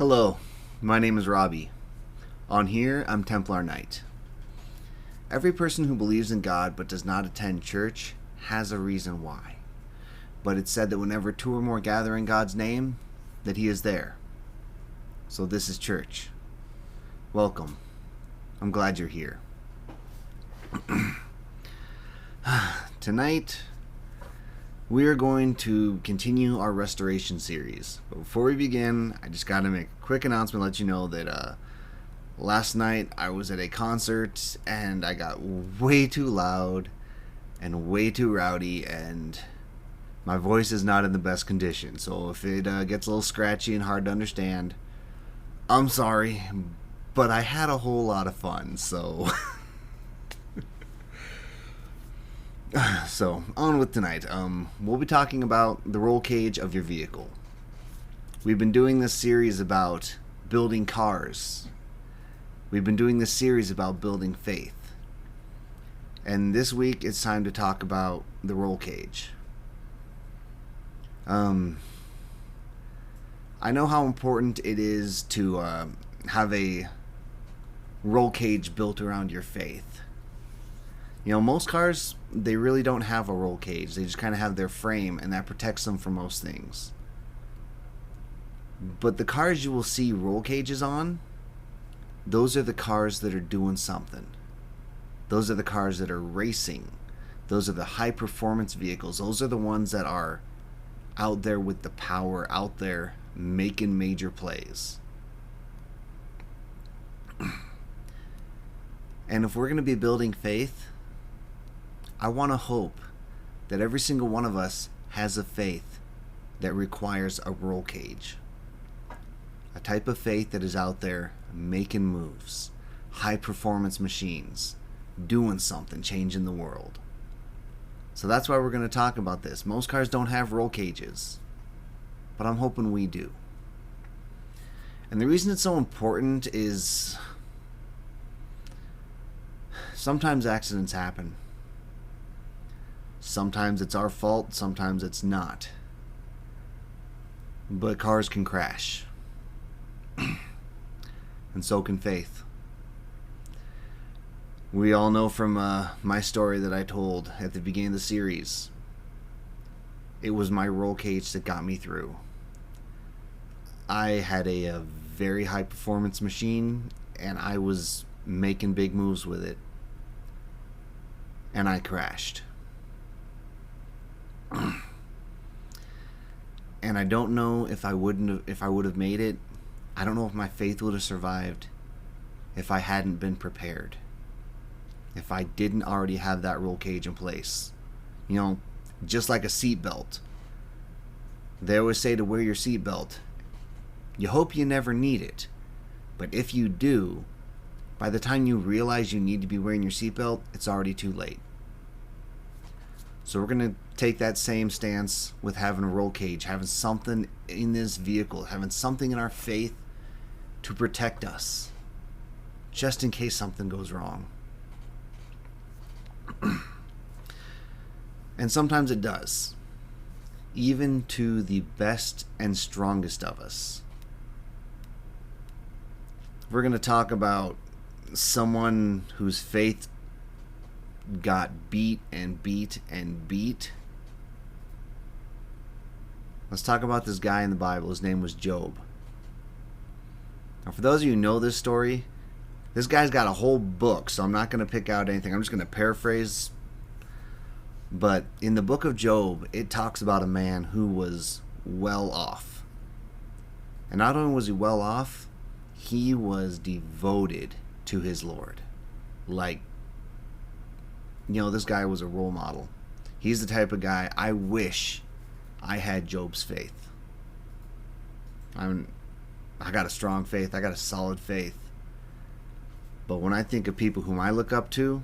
Hello, my name is Robbie. On here, I'm Templar Knight. Every person who believes in God but does not attend church has a reason why. But it's said that whenever two or more gather in God's name, that He is there. So this is church. Welcome. I'm glad you're here. Tonight, we are going to continue our restoration series. But before we begin, I just got to make a quick announcement, let you know that last night I was at a concert and I got way too loud and way too rowdy, and my voice is not in the best condition. So if it gets a little scratchy and hard to understand, I'm sorry, but I had a whole lot of fun, so... So, on with tonight. We'll be talking about the roll cage of your vehicle. We've been doing this series about building cars. We've been doing this series about building faith. And this week, it's time to talk about the roll cage. I know how important it is to have a roll cage built around your faith. You know, most cars, they really don't have a roll cage. They just kind of have their frame, and that protects them from most things. But the cars you will see roll cages on, those are the cars that are doing something. Those are the cars that are racing. Those are the high-performance vehicles. Those are the ones that are out there with the power, out there making major plays. And if we're going to be building faith, I want to hope that every single one of us has a faith that requires a roll cage. A type of faith that is out there making moves, high performance machines, doing something, changing the world. So that's why we're going to talk about this. Most cars don't have roll cages, but I'm hoping we do. And the reason it's so important is sometimes accidents happen. Sometimes it's our fault, sometimes it's not. But cars can crash. And so can faith. We all know from my story that I told at the beginning of the series. It was my roll cage that got me through. I had a very high performance machine, and I was making big moves with it. And I crashed. And I don't know if I would have made it. I don't know if my faith would have survived if I hadn't been prepared. If I didn't already have that roll cage in place. You know, just like a seatbelt. They always say to wear your seatbelt. You hope you never need it. But if you do, by the time you realize you need to be wearing your seatbelt, it's already too late. So we're going to take that same stance with having a roll cage, having something in this vehicle, having something in our faith to protect us, just in case something goes wrong. And sometimes it does, even to the best and strongest of us. We're going to talk about someone whose faith got beat and beat and beat. Let's talk about this guy in the Bible. His name was Job. Now, for those of you who know this story, this guy's got a whole book, so I'm not going to pick out anything. I'm just going to paraphrase. But in the book of Job, it talks about a man who was well off. And not only was he well off, he was devoted to his Lord. Like, you know, this guy was a role model. He's the type of guy I wish I had Job's faith. I got a strong faith. I got a solid faith. But when I think of people whom I look up to,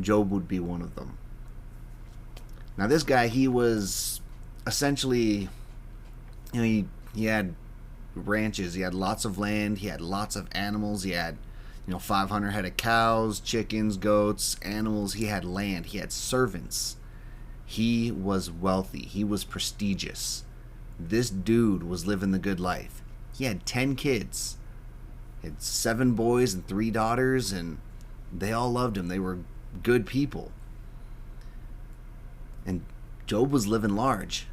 Job would be one of them. Now this guy, he was essentially, you know, he had ranches. He had lots of land. He had lots of animals. He had, 500 head of cows, chickens, goats, animals. He had land. He had servants. He was wealthy. He was prestigious. This dude was living the good life. He had 10 kids. He had 7 boys and 3 daughters, and they all loved him. They were good people. And Job was living large.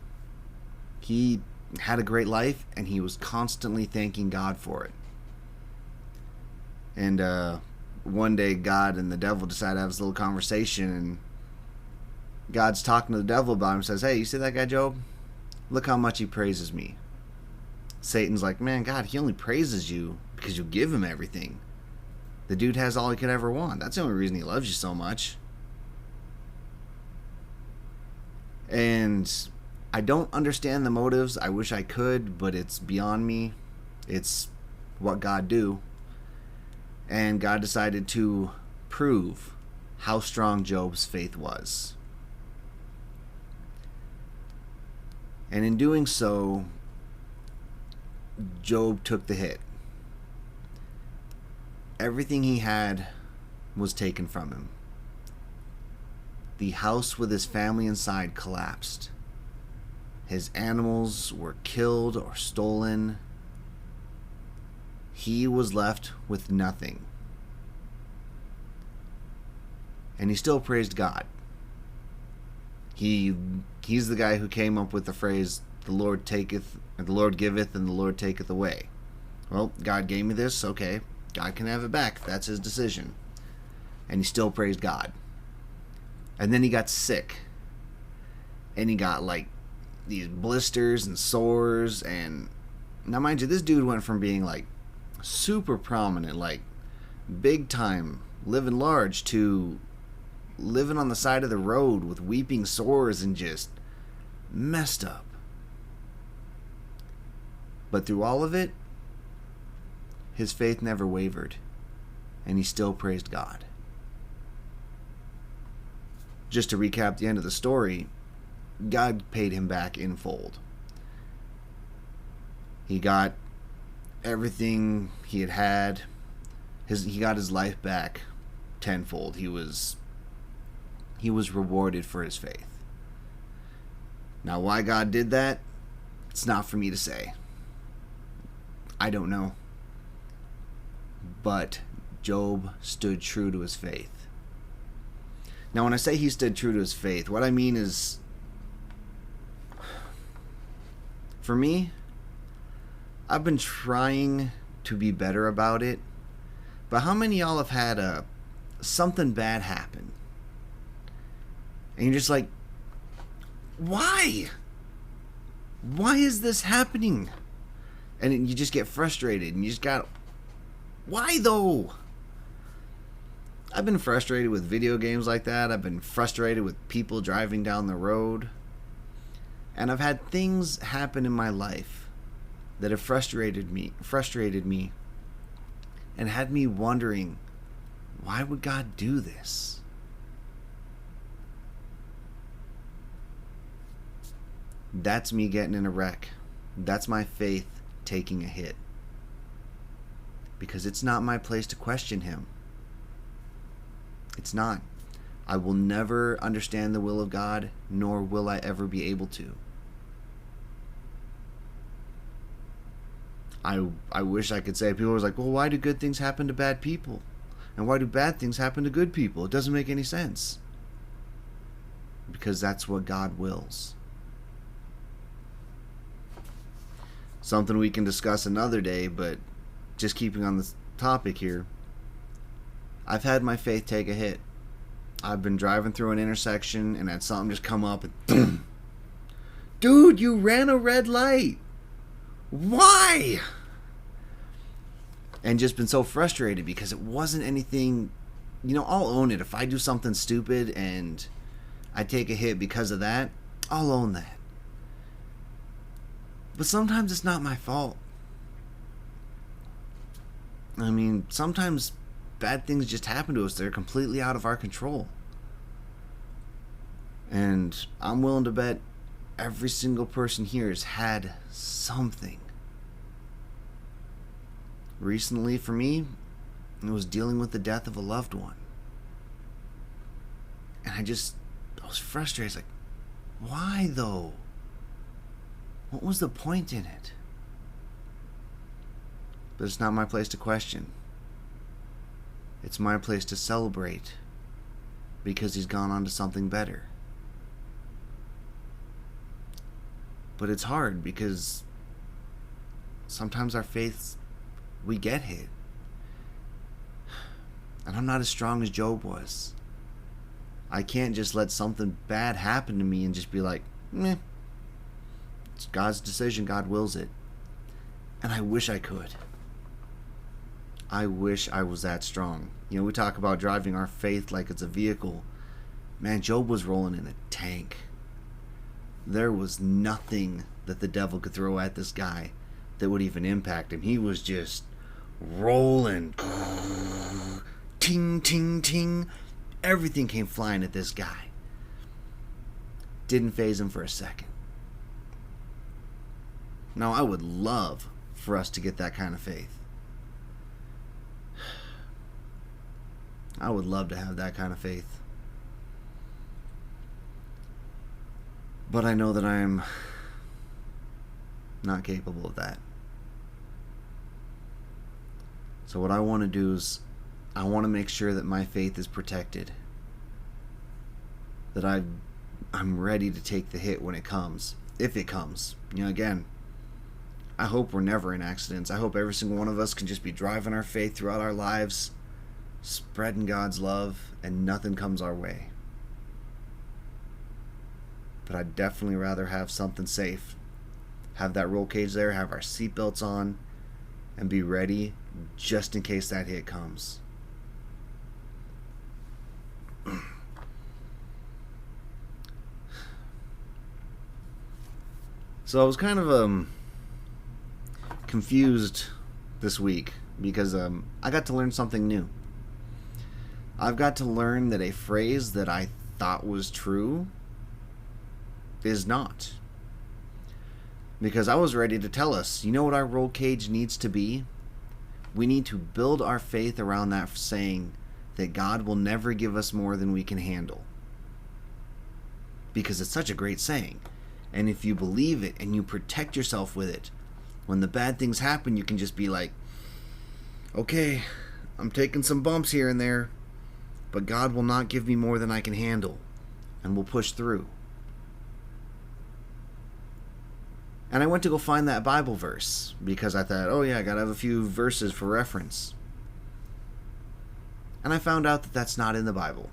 He had a great life, and he was constantly thanking God for it. And one day, God and the devil decided to have this little conversation, and God's talking to the devil about him, says, "Hey, you see that guy Job? Look how much he praises me." Satan's like, "Man, God, he only praises you because you give him everything. The dude has all he could ever want. That's the only reason he loves you so much." And I don't understand the motives. I wish I could, but it's beyond me. It's what God do. And God decided to prove how strong Job's faith was. And in doing so, Job took the hit. Everything he had was taken from him. The house with his family inside collapsed. His animals were killed or stolen. He was left with nothing. And he still praised God. He's the guy who came up with the phrase, "The Lord taketh, and the Lord giveth, and the Lord taketh away." Well, God gave me this, okay. God can have it back. That's his decision. And he still praised God. And then he got sick. And he got like these blisters and sores. And now, mind you, this dude went from being like super prominent, like big time, living large, to living on the side of the road with weeping sores and just messed up. But through all of it, his faith never wavered, and he still praised God. Just to recap the end of the story, God paid him back in full. He got everything he had. He got his life back tenfold. He was rewarded for his faith. Now, why God did that, it's not for me to say. I don't know. But Job stood true to his faith. Now, when I say he stood true to his faith, what I mean is, for me, I've been trying to be better about it. But how many of y'all have had something bad happen? And you're just like, why? Why is this happening? And you just get frustrated, and you just got, why though? I've been frustrated with video games like that. I've been frustrated with people driving down the road. And I've had things happen in my life that have frustrated me, and had me wondering, why would God do this? That's me getting in a wreck. That's my faith taking a hit. Because it's not my place to question him. It's not. I will never understand the will of God, nor will I ever be able to. I wish I could say, people are like, well, why do good things happen to bad people? And why do bad things happen to good people? It doesn't make any sense. Because that's what God wills. Something we can discuss another day, but just keeping on this topic here, I've had my faith take a hit. I've been driving through an intersection and had something just come up and boom. Dude, you ran a red light. Why? And just been so frustrated because it wasn't anything, I'll own it. If I do something stupid and I take a hit because of that, I'll own that. But sometimes it's not my fault. I mean, sometimes bad things just happen to us. They're completely out of our control. And I'm willing to bet every single person here has had something. Recently, for me, it was dealing with the death of a loved one. And I was frustrated. I was like, why though? What was the point in it? But it's not my place to question. It's my place to celebrate because he's gone on to something better. But it's hard because sometimes our faiths, we get hit. And I'm not as strong as Job was. I can't just let something bad happen to me and just be like, meh. It's God's decision. God wills it. And I wish I could. I wish I was that strong. You know, we talk about driving our faith like it's a vehicle. Man, Job was rolling in a tank. There was nothing that the devil could throw at this guy that would even impact him. He was just rolling. Ting, ting, ting. Everything came flying at this guy. Didn't faze him for a second. Now, I would love for us to get that kind of faith. I would love to have that kind of faith. But I know that I am not capable of that. So what I want to do is I want to make sure that my faith is protected. That I'm ready to take the hit when it comes. If it comes. You know, again, I hope we're never in accidents. I hope every single one of us can just be driving our faith throughout our lives, spreading God's love, and nothing comes our way. But I'd definitely rather have something safe. Have that roll cage there, have our seatbelts on, and be ready just in case that hit comes. So I was kind of confused this week because I got to learn something new. I've got to learn that a phrase that I thought was true is not. Because I was ready to tell us, you know what our roll cage needs to be? We need to build our faith around that saying that God will never give us more than we can handle. Because it's such a great saying. And if you believe it and you protect yourself with it, when the bad things happen, you can just be like, okay, I'm taking some bumps here and there, but God will not give me more than I can handle, and we'll push through. And I went to go find that Bible verse because I thought, oh yeah, I gotta have a few verses for reference. And I found out that that's not in the Bible.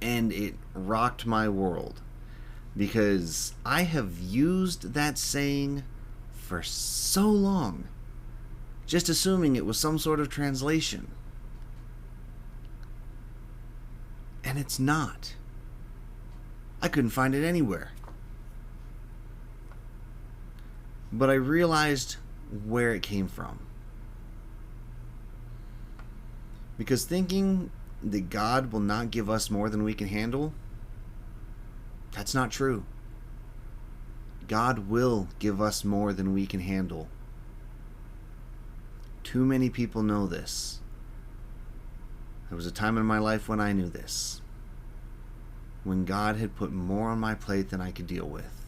And it rocked my world because I have used that saying for so long, just assuming it was some sort of translation. And it's not. I couldn't find it anywhere. But I realized where it came from. Because thinking that God will not give us more than we can handle, that's not true. God will give us more than we can handle. Too many people know this. There was a time in my life when I knew this. When God had put more on my plate than I could deal with.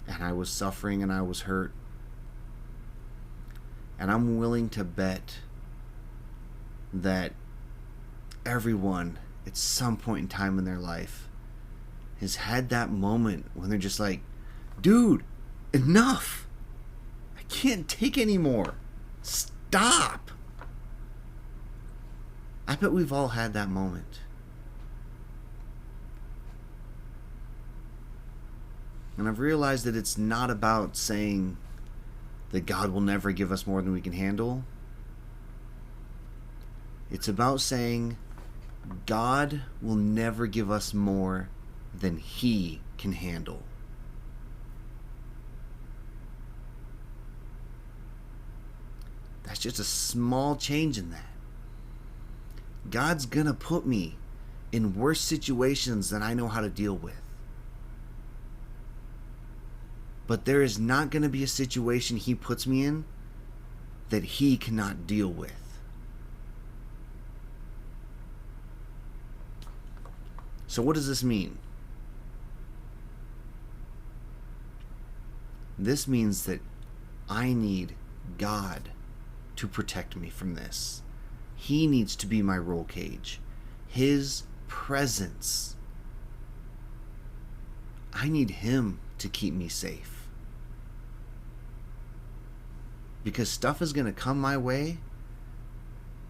And I was suffering and I was hurt. And I'm willing to bet that everyone at some point in time in their life has had that moment when they're just like, dude, enough. I can't take anymore. Stop. I bet we've all had that moment. And I've realized that it's not about saying that God will never give us more than we can handle. It's about saying God will never give us more than He can handle. That's just a small change in that. God's gonna put me in worse situations than I know how to deal with. But there is not going to be a situation He puts me in that He cannot deal with. So what does this mean? This means that I need God to protect me from this. He needs to be my roll cage. His presence. I need Him to keep me safe. Because stuff is going to come my way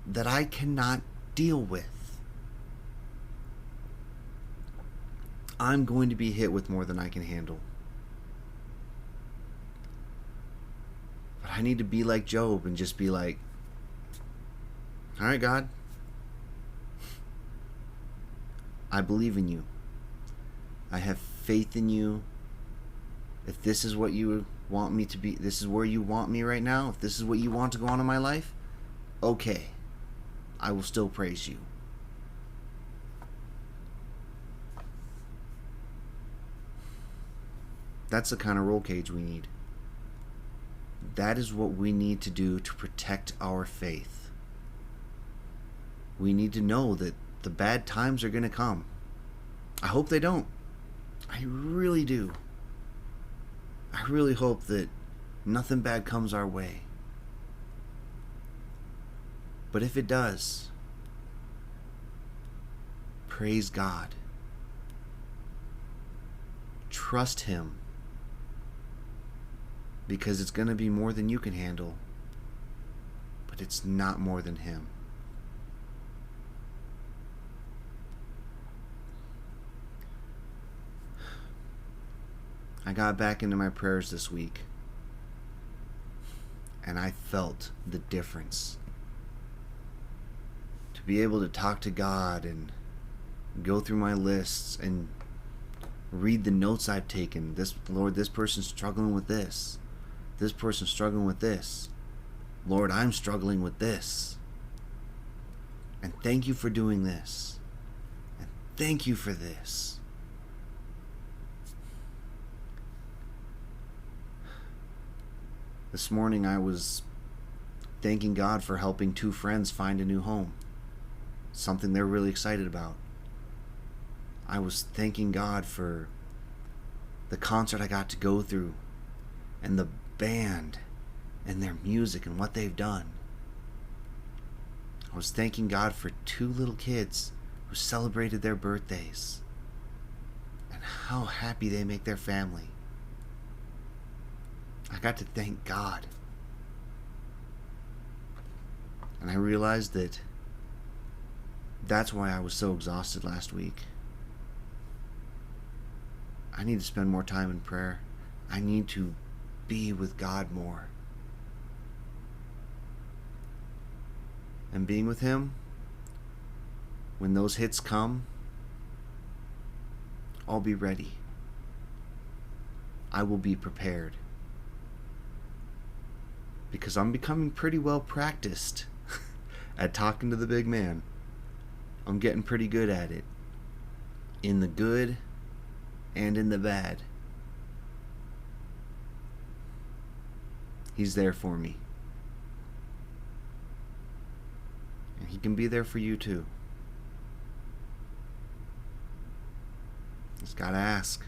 that I cannot deal with. I'm going to be hit with more than I can handle. But I need to be like Job and just be like, all right, God, I believe in you. I have faith in you. If this is what you want me to be, this is where you want me right now, if this is what you want to go on in my life, okay, I will still praise you. That's the kind of roll cage we need. That is what we need to do to protect our faith. We need to know that the bad times are going to come. I hope they don't. I really do. I really hope that nothing bad comes our way. But if it does, praise God. Trust Him. Because it's going to be more than you can handle. But it's not more than Him. I got back into my prayers this week. And I felt the difference. To be able to talk to God and go through my lists and read the notes I've taken. Lord, this person's struggling with this. This person's struggling with this. Lord, I'm struggling with this. And thank you for doing this. And thank you for this. This morning I was thanking God for helping two friends find a new home. Something they're really excited about. I was thanking God for the concert I got to go through and the band and their music and what they've done. I was thanking God for two little kids who celebrated their birthdays and how happy they make their family. I got to thank God. And I realized that that's why I was so exhausted last week. I need to spend more time in prayer. I need to be with God more. And being with Him, when those hits come, I'll be ready. I will be prepared. Because I'm becoming pretty well practiced at talking to the big man. I'm getting pretty good at it. In the good and in the bad. He's there for me. And He can be there for you too. Just gotta ask.